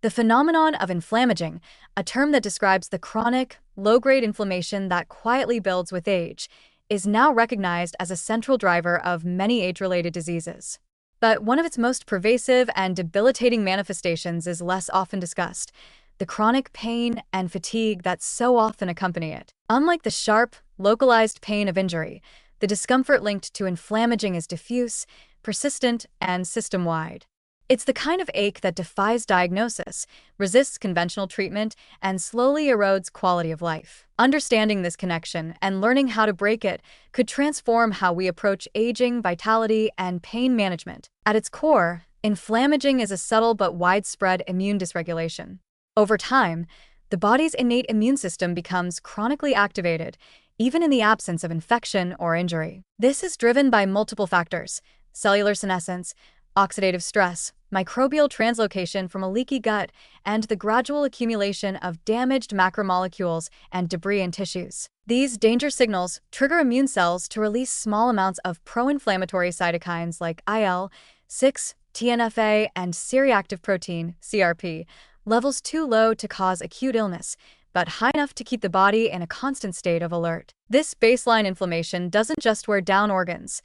The phenomenon of inflammaging, a term that describes the chronic, low-grade inflammation that quietly builds with age, is now recognized as a central driver of many age-related diseases. But one of its most pervasive and debilitating manifestations is less often discussed: the chronic pain and fatigue that so often accompany it. Unlike the sharp, localized pain of injury, the discomfort linked to inflammaging is diffuse, persistent, and system-wide. It's the kind of ache that defies diagnosis, resists conventional treatment, and slowly erodes quality of life. Understanding this connection and learning how to break it could transform how we approach aging, vitality, and pain management. At its core, inflammaging is a subtle but widespread immune dysregulation. Over time, the body's innate immune system becomes chronically activated, even in the absence of infection or injury. This is driven by multiple factors: cellular senescence, oxidative stress, microbial translocation from a leaky gut, and the gradual accumulation of damaged macromolecules and debris in tissues. These danger signals trigger immune cells to release small amounts of pro-inflammatory cytokines like IL-6, TNF-A, and C-reactive protein, CRP, levels too low to cause acute illness, but high enough to keep the body in a constant state of alert. This baseline inflammation doesn't just wear down organs.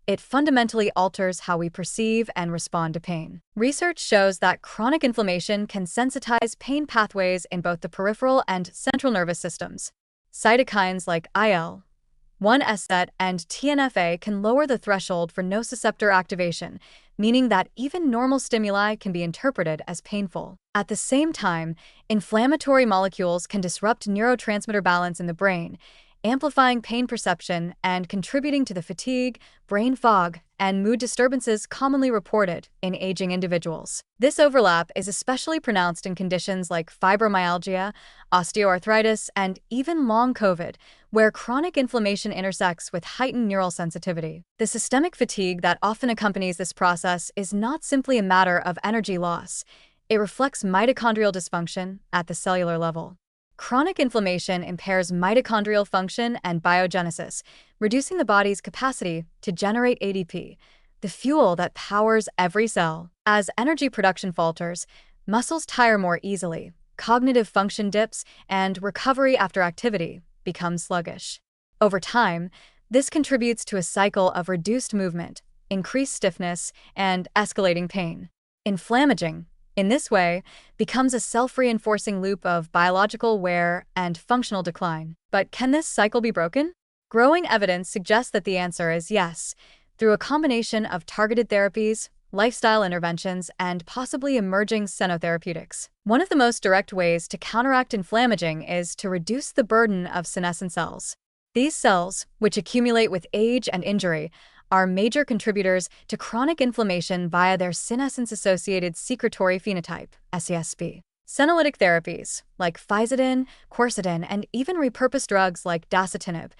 It fundamentally alters how we perceive and respond to pain. Research shows that chronic inflammation can sensitize pain pathways in both the peripheral and central nervous systems. Cytokines like IL-1 and TNF-A can lower the threshold for nociceptor activation, meaning that even normal stimuli can be interpreted as painful. At the same time, inflammatory molecules can disrupt neurotransmitter balance in the brain, amplifying pain perception and contributing to the fatigue, brain fog, and mood disturbances commonly reported in aging individuals. This overlap is especially pronounced in conditions like fibromyalgia, osteoarthritis, and even long COVID, where chronic inflammation intersects with heightened neural sensitivity. The systemic fatigue that often accompanies this process is not simply a matter of energy loss. It reflects mitochondrial dysfunction at the cellular level. Chronic inflammation impairs mitochondrial function and biogenesis, reducing the body's capacity to generate ADP, the fuel that powers every cell. As energy production falters, muscles tire more easily, cognitive function dips, and recovery after activity becomes sluggish. Over time, this contributes to a cycle of reduced movement, increased stiffness, and escalating pain. Inflammaging, in this way, becomes a self-reinforcing loop of biological wear and functional decline. But can this cycle be broken? Growing evidence suggests that the answer is yes, through a combination of targeted therapies, lifestyle interventions, and possibly emerging xenotherapeutics. One of the most direct ways to counteract inflammaging is to reduce the burden of senescent cells. These cells, which accumulate with age and injury, are major contributors to chronic inflammation via their senescence-associated secretory phenotype, SESP. Senolytic therapies, like Physidin, quercetin, and even repurposed drugs like dasatinib,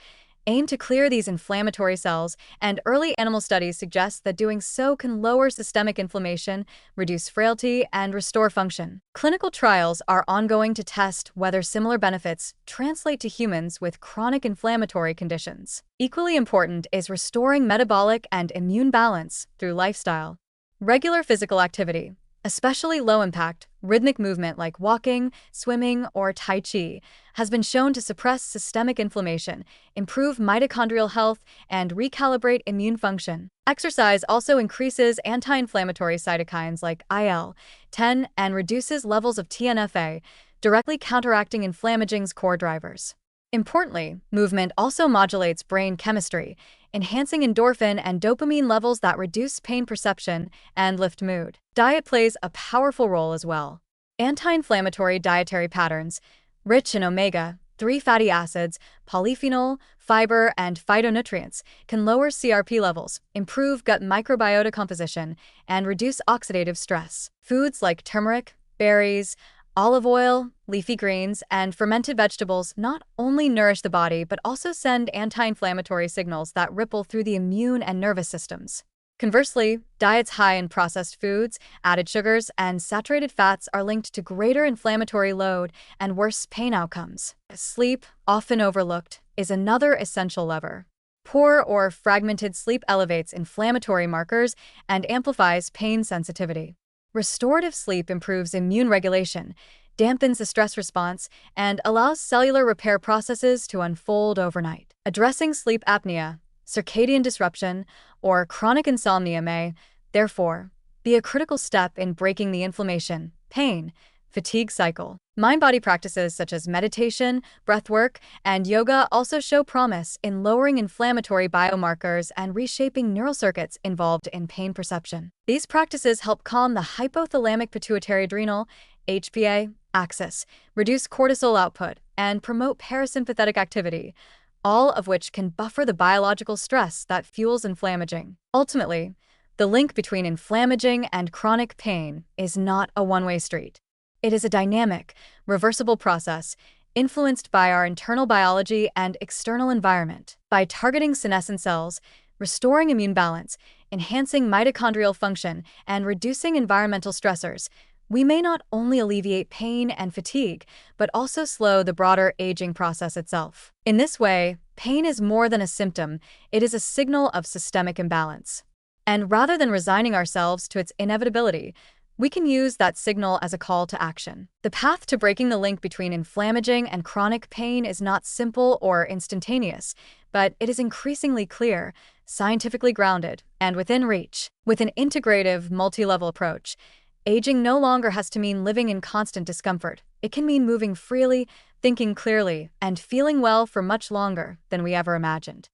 aim to clear these inflammatory cells, and early animal studies suggest that doing so can lower systemic inflammation, reduce frailty, and restore function. Clinical trials are ongoing to test whether similar benefits translate to humans with chronic inflammatory conditions. Equally important is restoring metabolic and immune balance through lifestyle. Regular physical activity, especially low-impact, rhythmic movement like walking, swimming, or Tai Chi, has been shown to suppress systemic inflammation, improve mitochondrial health, and recalibrate immune function. Exercise also increases anti-inflammatory cytokines like IL-10 and reduces levels of TNF-A, directly counteracting inflammaging's core drivers. Importantly, movement also modulates brain chemistry, enhancing endorphin and dopamine levels that reduce pain perception and lift mood. Diet plays a powerful role as well. Anti-inflammatory dietary patterns, rich in omega-3 fatty acids, polyphenol, fiber, and phytonutrients, can lower CRP levels, improve gut microbiota composition, and reduce oxidative stress. Foods like turmeric, berries, olive oil, leafy greens, and fermented vegetables not only nourish the body but also send anti-inflammatory signals that ripple through the immune and nervous systems. Conversely, diets high in processed foods, added sugars, and saturated fats are linked to greater inflammatory load and worse pain outcomes. Sleep, often overlooked, is another essential lever. Poor or fragmented sleep elevates inflammatory markers and amplifies pain sensitivity. Restorative sleep improves immune regulation, dampens the stress response, and allows cellular repair processes to unfold overnight. Addressing sleep apnea, circadian disruption, or chronic insomnia may, therefore, be a critical step in breaking the inflammation, pain, fatigue cycle. Mind-body practices such as meditation, breathwork, and yoga also show promise in lowering inflammatory biomarkers and reshaping neural circuits involved in pain perception. These practices help calm the hypothalamic pituitary adrenal (HPA) axis, reduce cortisol output, and promote parasympathetic activity, all of which can buffer the biological stress that fuels inflammaging. Ultimately, the link between inflammaging and chronic pain is not a one-way street. It is a dynamic, reversible process influenced by our internal biology and external environment. By targeting senescent cells, restoring immune balance, enhancing mitochondrial function, and reducing environmental stressors, we may not only alleviate pain and fatigue, but also slow the broader aging process itself. In this way, pain is more than a symptom, it is a signal of systemic imbalance. And rather than resigning ourselves to its inevitability, we can use that signal as a call to action. The path to breaking the link between inflammaging and chronic pain is not simple or instantaneous, but it is increasingly clear, scientifically grounded, and within reach. With an integrative, multi-level approach, aging no longer has to mean living in constant discomfort. It can mean moving freely, thinking clearly, and feeling well for much longer than we ever imagined.